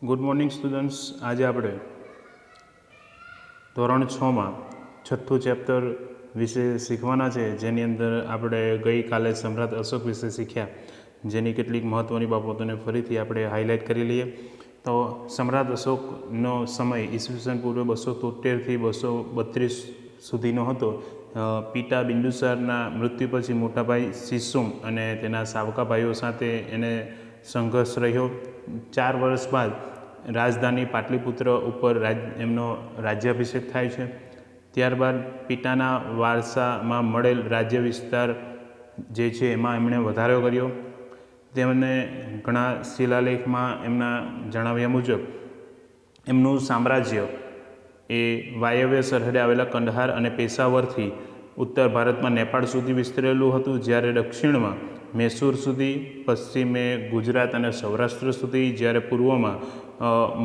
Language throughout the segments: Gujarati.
Good morning students. આજે આપણે ધોરણ 6માં છઠ્ઠું ચેપ્ટર વિશે શીખવાના છે, જેની અંદર આપણે ગઈકાલે સમ્રાટ અશોક વિશે શીખ્યા, જેની કેટલીક મહત્ત્વની બાબતોને ફરીથી આપણે હાઇલાઇટ કરી લઈએ. તો સમ્રાટ અશોકનો સમય ઈસવીસન પૂર્વે 273થી 232 સુધીનો હતો. પિતા બિંદુસારના મૃત્યુ પછી મોટાભાઈ શિશુમ અને તેના સાવકા ભાઈઓ સાથે એને સંઘર્ષ રહ્યો. 4 વર્ષ બાદ રાજધાની પાટલીપુત્ર ઉપર એમનો રાજ્યાભિષેક થાય છે. ત્યારબાદ પિતાના વારસામાં મળેલ રાજ્ય વિસ્તાર જે છે એમાં એમણે વધારો કર્યો. તેમને ઘણા શિલાલેખમાં એમના જણાવ્યા મુજબ એમનું સામ્રાજ્ય એ વાયવ્ય સરહદે આવેલા કંદહાર અને પેશાવરથી ઉત્તર ભારતમાં નેપાળ સુધી વિસ્તરેલું હતું, જ્યારે દક્ષિણમાં મૈસૂર સુધી, પશ્ચિમે ગુજરાત અને સૌરાષ્ટ્ર સુધી, જ્યારે પૂર્વમાં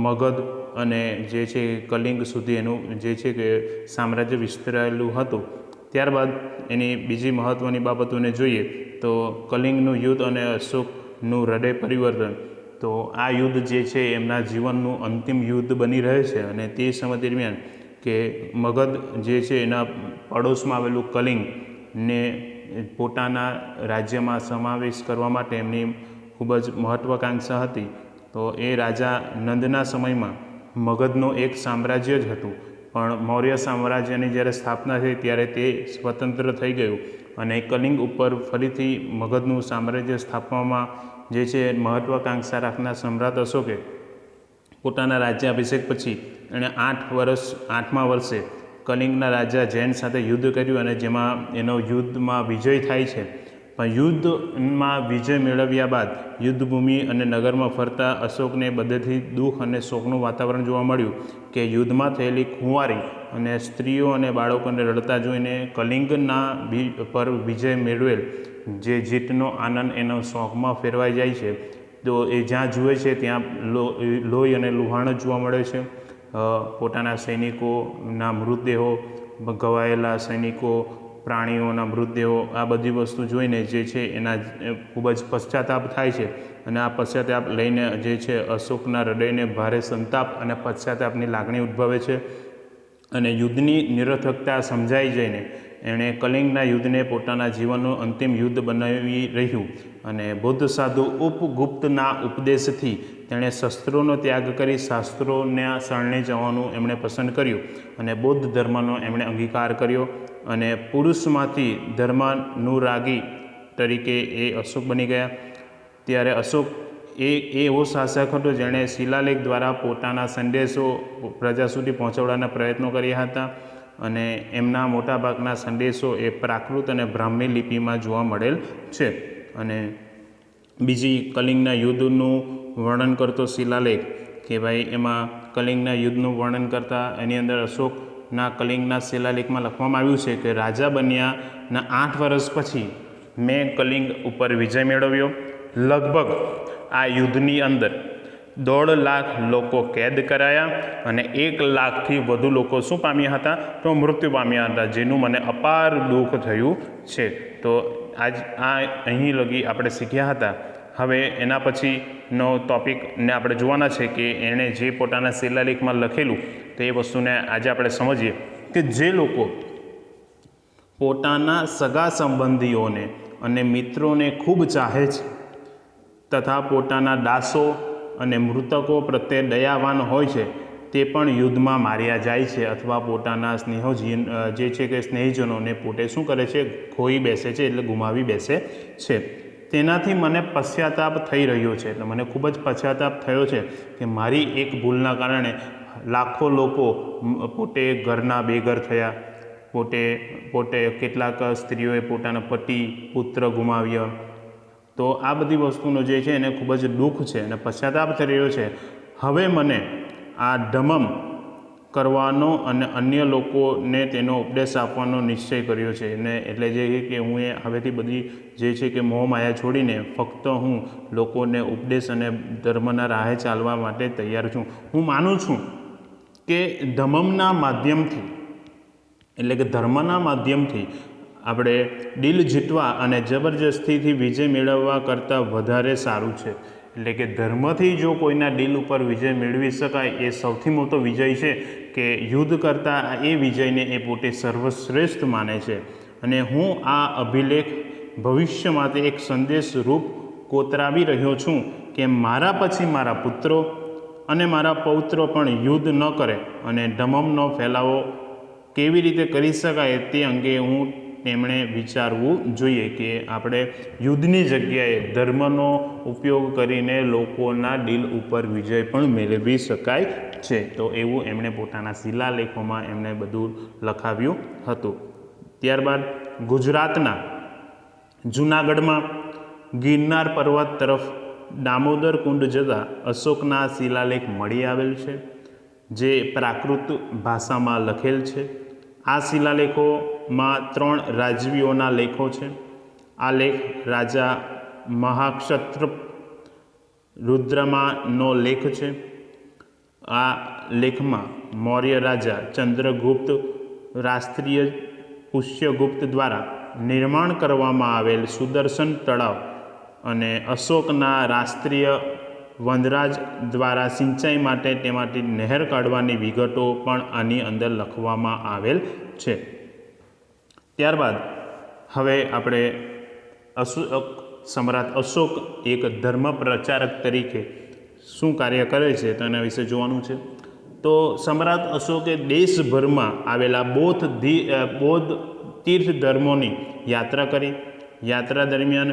મગધ અને જે છે કલિંગ સુધી એનું જે છે કે સામ્રાજ્ય વિસ્તરાયેલું હતું. ત્યારબાદ એની બીજી મહત્ત્વની બાબતોને જોઈએ તો કલિંગનું યુદ્ધ અને અશોકનું હૃદય પરિવર્તન. તો આ યુદ્ધ જે છે એમના જીવનનું અંતિમ યુદ્ધ બની રહે છે, અને તે સમય દરમિયાન કે મગધ જે છે એના પડોશમાં આવેલું કલિંગને પોતાના રાજ્યમાં સમાવેશ કરવા માટે એમની ખૂબ જ મહત્ત્વાકાંક્ષા હતી. તો એ રાજા નંદના સમયમાં મગધનું એક સામ્રાજ્ય જ હતું, પણ મૌર્ય સામ્રાજ્યની જ્યારે સ્થાપના થઈ ત્યારે તે સ્વતંત્ર થઈ ગયું, અને કલિંગ ઉપર ફરીથી મગધનું સામ્રાજ્ય સ્થાપવામાં જે છે મહત્ત્વાકાંક્ષા રાખનાર સમ્રાટ અશોકે પોતાના રાજ્યાભિષેક પછી એણે 8મા વર્ષે કલિંગના રાજા જૈન સાથે યુદ્ધ કર્યું, અને જેમાં એનો યુદ્ધમાં વિજય થાય છે. પણ યુદ્ધમાં વિજય મેળવ્યા બાદ યુદ્ધભૂમિ અને નગરમાં ફરતા અશોકને બધેથી દુઃખ અને શોકનું વાતાવરણ જોવા મળ્યું કે યુદ્ધમાં થયેલી ખુંવારી અને સ્ત્રીઓ અને બાળકોને રડતા જોઈને કલિંગના પર વિજય મેળવેલ જે જીતનો આનંદ એનો શોખમાં ફેરવાઈ જાય છે. તો એ જ્યાં જુએ છે ત્યાં લોહી અને લુહાણ જ જોવા મળે છે. પોતાના સૈનિકોના મૃતદેહો, ઘવાયેલા સૈનિકો, પ્રાણીઓના મૃતદેહો, આ બધી વસ્તુ જોઈને જે છે એના ખૂબ જ પશ્ચાતાપ થાય છે, અને આ પશ્ચાતાપ લઈને જે છે અશોકના હૃદયને ભારે સંતાપ અને પશ્ચાતાપની લાગણી ઉદ્ભવે છે. અને યુદ્ધની નિરર્થકતા સમજાઈ જઈને એણે કલિંગના યુદ્ધને પોતાના જીવનનું અંતિમ યુદ્ધ બનાવી રહ્યું, અને બૌદ્ધ સાધુ ઉપગુપ્તના ઉપદેશથી તેણે શસ્ત્રોનો ત્યાગ કરી શાસ્ત્રોના શરણે જવાનું એમણે પસંદ કર્યું, અને બૌદ્ધ ધર્મનો એમણે અંગીકાર કર્યો, અને પુરુષમાંથી ધર્માનુરાગી તરીકે એ અશોક બની ગયા. ત્યારે અશોક એ એવો શાસક હતો જેણે શિલાલેખ દ્વારા પોતાના સંદેશો પ્રજા સુધી પહોંચાડવાના પ્રયત્નો કર્યા હતા, અને એમના મોટાભાગના સંદેશો એ પ્રાકૃત અને બ્રાહ્મી લિપિમાં જોવા મળેલ છે. અને બીજી કલિંગના યુદ્ધનું વર્ણન કરતો શિલાલેખ કે ભાઈ એમાં કલિંગના યુદ્ધનું વર્ણન કરતા એની અંદર અશોકના કલિંગના શિલાલેખમાં લખવામાં આવ્યું છે કે રાજા બન્યાના 8 વર્ષ પછી મેં કલિંગ ઉપર વિજય મેળવ્યો. લગભગ આ યુદ્ધની અંદર 1.5 લાખ લોકો કેદ કરાયા, અને 1 લાખથી વધુ લોકો શું પામ્યા હતા? તો મૃત્યુ પામ્યા હતા, જેનું મને અપાર દુઃખ થયું છે. તો અહીં લગી આપણે શીખ્યા હતા. હવે એના પછીનો ટૉપિકને આપણે જોવાના છે કે એણે જે પોતાના શિલાલેખમાં લખેલું તો એ વસ્તુને આજે આપણે સમજીએ કે જે લોકો પોતાના સગા સંબંધીઓને અને મિત્રોને ખૂબ ચાહે છે તથા પોતાના દાસો અને મૃતકો પ્રત્યે દયાવાન હોય છે, તે પણ યુદ્ધમાં માર્યા જાય છે, અથવા પોતાના જે છે કે સ્નેહીજનોને પોતે શું કરે છે? ખોઈ બેસે છે, એટલે ગુમાવી બેસે છે. તેનાથી મને પશ્ચાતાપ થઈ રહ્યો છે. એટલે મને ખૂબ જ પશ્ચાતાપ થયો છે કે મારી એક ભૂલના કારણે લાખો લોકો પોતે ઘરના બેઘર થયા, પોતે કેટલાક સ્ત્રીઓએ પોતાના પતિ પુત્ર ગુમાવ્યા. તો આ બધી વસ્તુનો જે છે એને ખૂબ જ દુઃખ છે અને પશ્ચાતાપ થઈ રહ્યો છે. હવે મને આ ધમમ કરવાનો અને અન્ય લોકોને તેનો ઉપદેશ આપવાનો નિશ્ચય કર્યો છે. ને એટલે જે કે હું એ હવેથી બધી જે છે કે મોહમાયા છોડીને ફક્ત હું લોકોને ઉપદેશ અને ધર્મના રાહે ચાલવા માટે તૈયાર છું. હું માનું છું કે ધમમના માધ્યમથી, એટલે કે ધર્મના માધ્યમથી આપણે દિલ જીતવા અને જબરજસ્તીથી વિજય મેળવવા કરતાં વધારે સારું છે. એટલે કે ધર્મથી જો કોઈના દિલ ઉપર વિજય મેળવી શકાય એ સૌથી મોટો વિજય છે કે યુદ્ધ કરતાં એ વિજયને એ પોતે સર્વશ્રેષ્ઠ માને છે. અને હું આ અભિલેખ ભવિષ્ય માટે એક સંદેશ રૂપ કોતરાવી રહ્યો છું કે મારા પછી મારા પુત્રો અને મારા પૌત્રો પણ યુદ્ધ ન કરે અને ધમમનો ફેલાવો કેવી રીતે કરી શકાય તે અંગે તેમણે વિચારવું જોઈએ કે આપણે યુદ્ધની જગ્યાએ ધર્મનો ઉપયોગ કરીને લોકોના દિલ ઉપર વિજય પણ મેળવી શકાય છે. તો એવું એમણે પોતાના શિલાલેખોમાં એમણે બધું લખાવ્યું હતું. ત્યારબાદ ગુજરાતના જૂનાગઢમાં ગિરનાર પર્વત તરફ દામોદર કુંડ જતા અશોકના શિલાલેખ મળી આવેલ છે, જે પ્રાકૃત ભાષામાં લખેલ છે. આ શિલાલેખોમાં 3 રાજવીઓના લેખો છે. આ લેખ રાજા મહાક્ષત્રપ રુદ્રમાનો લેખ છે. આ લેખમાં મૌર્ય રાજા ચંદ્રગુપ્ત રાષ્ટ્રીય પુષ્યગુપ્ત દ્વારા નિર્માણ કરવામાં આવેલ સુદર્શન તળાવ અને અશોકના રાષ્ટ્રીય વનરાજ દ્વારા સિંચાઈ માટે તેમાંથી નહેર કાઢવાની વિગતો પણ આની અંદર લખવામાં આવેલ છે. ત્યારબાદ હવે આપણે સમ્રાટ અશોક એક ધર્મ પ્રચારક તરીકે શું કાર્ય કરે છે તો એના વિશે જોવાનું છે. તો સમ્રાટ અશોકે દેશભરમાં આવેલા બૌદ્ધ તીર્થ ધર્મોની યાત્રા કરી. યાત્રા દરમિયાન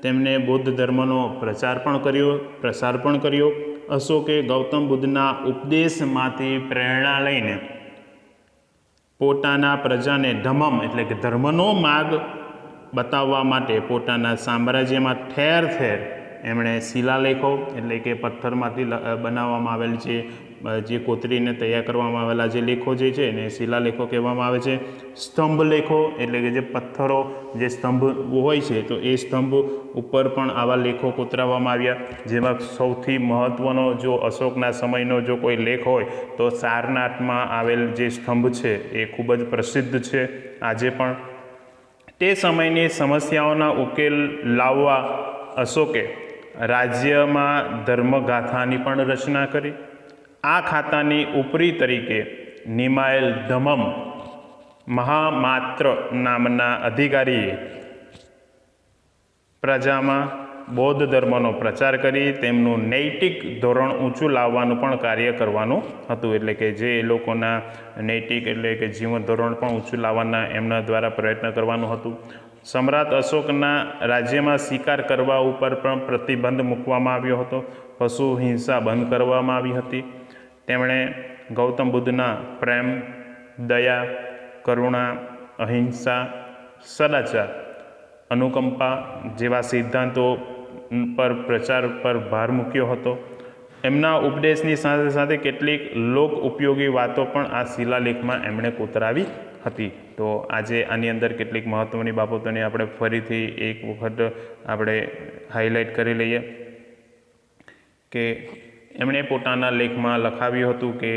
તેમણે બૌદ્ધ ધર્મનો પ્રસાર પણ કર્યો. અશોકે ગૌતમ બુદ્ધના ઉપદેશમાંથી પ્રેરણા લઈને પોતાના પ્રજાને ધમ્મ એટલે કે ધર્મનો માર્ગ બતાવવા માટે પોતાના સામ્રાજ્યમાં ઠેર ઠેર એમણે શિલાલેખો એટલે કે પથ્થરમાંથી બનાવવામાં આવેલ જે કોતરીને તૈયાર કરવામાં આવેલા જે લેખો જે છે એને શિલાલેખો કહેવામાં આવે છે. સ્તંભ લેખો એટલે કે જે પથ્થરો જે સ્તંભ હોય છે તો એ સ્તંભ ઉપર પણ આવા લેખો કોતરાવવામાં આવ્યા. જેમાં સૌથી મહત્ત્વનો જો અશોકના સમયનો જો કોઈ લેખ હોય તો સારનાથમાં આવેલ જે સ્તંભ છે એ ખૂબ જ પ્રસિદ્ધ છે આજે પણ. તે સમયની સમસ્યાઓના ઉકેલ લાવવા અશોકે રાજ્યમાં ધર્મગાથાની પણ રચના કરી. આ ખાતાની ઉપરી તરીકે નિમાયેલ ધમ્મ મહામાત્ર નામના અધિકારીએ પ્રજામાં બૌદ્ધ ધર્મનો પ્રચાર કરી તેમનું નૈતિક ધોરણ ઊંચું લાવવાનું પણ કાર્ય કરવાનું હતું. એટલે કે જે એ લોકોના નૈતિક એટલે કે જીવન ધોરણ પણ ઊંચું લાવવાના એમના દ્વારા પ્રયત્ન કરવાનું હતું. સમ્રાટ અશોકના રાજ્યમાં શિકાર કરવા ઉપર પણ પ્રતિબંધ મૂકવામાં આવ્યો હતો. પશુ હિંસા બંધ કરવામાં આવી હતી. તેમણે ગૌતમ બુદ્ધના પ્રેમ, દયા, કરુણા, અહિંસા, સદાચાર, અનુકંપા જેવા સિદ્ધાંતો પર પ્રચાર પર ભાર મૂક્યો હતો. એમના ઉપદેશની સાથે સાથે કેટલીક લોક ઉપયોગી વાતો પણ આ શિલાલેખમાં એમણે કોતરાવી હતી. તો આજે આની અંદર કેટલીક મહત્ત્વની બાબતોને આપણે ફરીથી એક વખત આપણે હાઇલાઇટ કરી લઈએ કે એમણે પોતાના લેખમાં લખાવ્યું હતું કે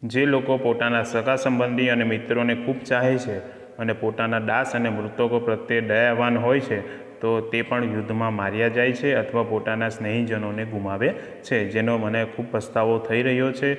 જે લોકો પોતાના સગા સંબંધી અને મિત્રોને ખૂબ ચાહે છે અને પોતાના દાસ અને મૃતકો પ્રત્યે દયાવાન હોય છે તો તે પણ યુદ્ધમાં માર્યા જાય છે અથવા પોતાના સ્નેહીજનોને ગુમાવે છે, જેનો મને ખૂબ પસ્તાવો થઈ રહ્યો છે.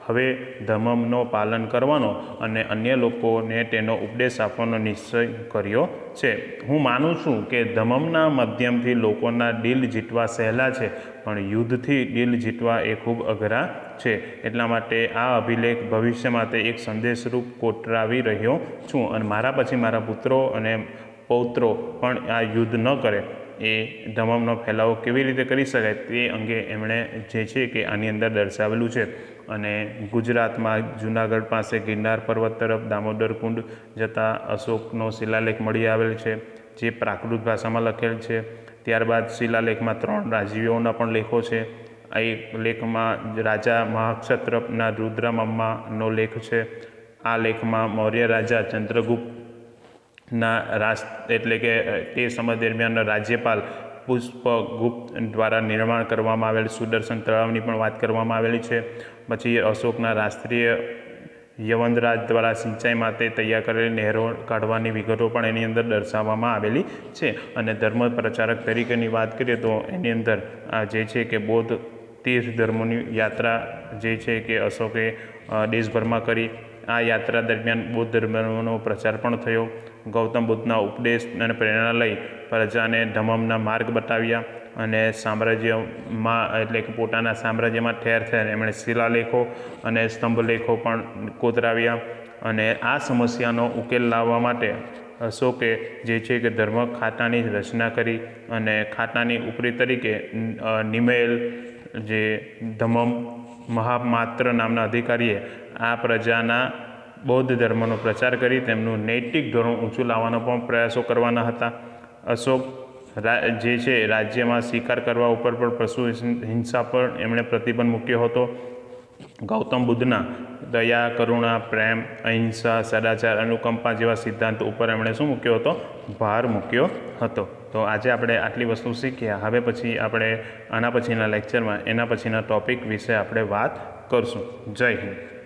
હવે ધર્મનો પાલન કરવાનો અને અન્ય લોકોને તેનો ઉપદેશ આપવાનો નિશ્ચય કર્યો છે. હું માનું છું કે ધર્મના માધ્યમથી લોકોના દિલ જીતવા સહેલા છે, પણ યુદ્ધથી દિલ જીતવા એ ખૂબ અઘરા છે. એટલા માટે આ અભિલેખ ભવિષ્ય માટે એક સંદેશરૂપ કોતરાવી રહ્યો છું અને મારા પછી મારા પુત્રો અને પૌત્રો પણ આ યુદ્ધ ન કરે એ ધર્મનો ફેલાવો કેવી રીતે કરી શકાય તે અંગે એમણે જે છે કે આની અંદર દર્શાવેલું છે. અને ગુજરાતમાં જૂનાગઢ પાસે ગિરનાર પર્વત તરફ દામોદર કુંડ જતાં અશોકનો શિલાલેખ મળી આવેલ છે, જે પ્રાકૃત ભાષામાં લખેલ છે. ત્યારબાદ શિલાલેખમાં 3 રાજવીઓના પણ લેખો છે. આ એક લેખમાં રાજા મહાક્ષત્રપના રુદ્રમાનો લેખ છે. આ લેખમાં મૌર્ય રાજા ચંદ્રગુપ્તના એટલે કે તે સમય દરમિયાન રાજ્યપાલ પુષ્પગુપ્ત દ્વારા નિર્માણ કરવામાં આવેલ સુદર્શન તળાવની પણ વાત કરવામાં આવેલી છે. પછી અશોકના રાષ્ટ્રીય યવનરાજ દ્વારા સિંચાઈ માટે તૈયાર કરેલી નહેરો કાઢવાની વિગતો પણ એની અંદર દર્શાવવામાં આવેલી છે. અને ધર્મ પ્રચારક તરીકેની વાત કરીએ તો એની અંદર જે છે કે બૌદ્ધ તીર્થ ધર્મોની યાત્રા જે છે કે અશોકે દેશભરમાં કરી. આ યાત્રા દરમિયાન બૌદ્ધ ધર્મનો પ્રચાર પણ થયો. ગૌતમ બુદ્ધના ઉપદેશ અને પ્રેરણા લઈ પ્રજાને ધમ્મના માર્ગ બતાવ્યા અને સામ્રાજ્યમાં એટલે કે પોતાના સામ્રાજ્યમાં ઠેર ઠેર એમણે શિલાલેખો અને સ્તંભલેખો પણ કોતરાવ્યા. અને આ સમસ્યાનો ઉકેલ લાવવા માટે અશોકે જે છે કે ધર્મ ખાતાની રચના કરી અને ખાતાની ઉપરી તરીકે નિમેલ જે ધમ્મમ મહામાત્ર નામના અધિકારીએ આ પ્રજાના બૌદ્ધ ધર્મનો પ્રચાર કરી તેમનું નૈતિક ધોરણ ઊંચું લાવવાનો પણ પ્રયાસો કરવાના હતા. અશોક જે છે રાજ્યમાં શિકાર કરવા ઉપર પણ પશુ હિંસા પર એમણે પ્રતિબંધ મૂક્યો હતો. ગૌતમ બુદ્ધના દયા, કરુણા, પ્રેમ, અહિંસા, સદાચાર, અનુકંપા જેવા સિદ્ધાંતો ઉપર એમણે શું મૂક્યો હતો? ભાર મૂક્યો હતો. તો આજે આપણે આટલી વસ્તુ શીખ્યા. હવે પછી આપણે આના પછીના લેક્ચરમાં એના પછીના ટૉપિક વિશે આપણે વાત કરશું. જય હિન્દ.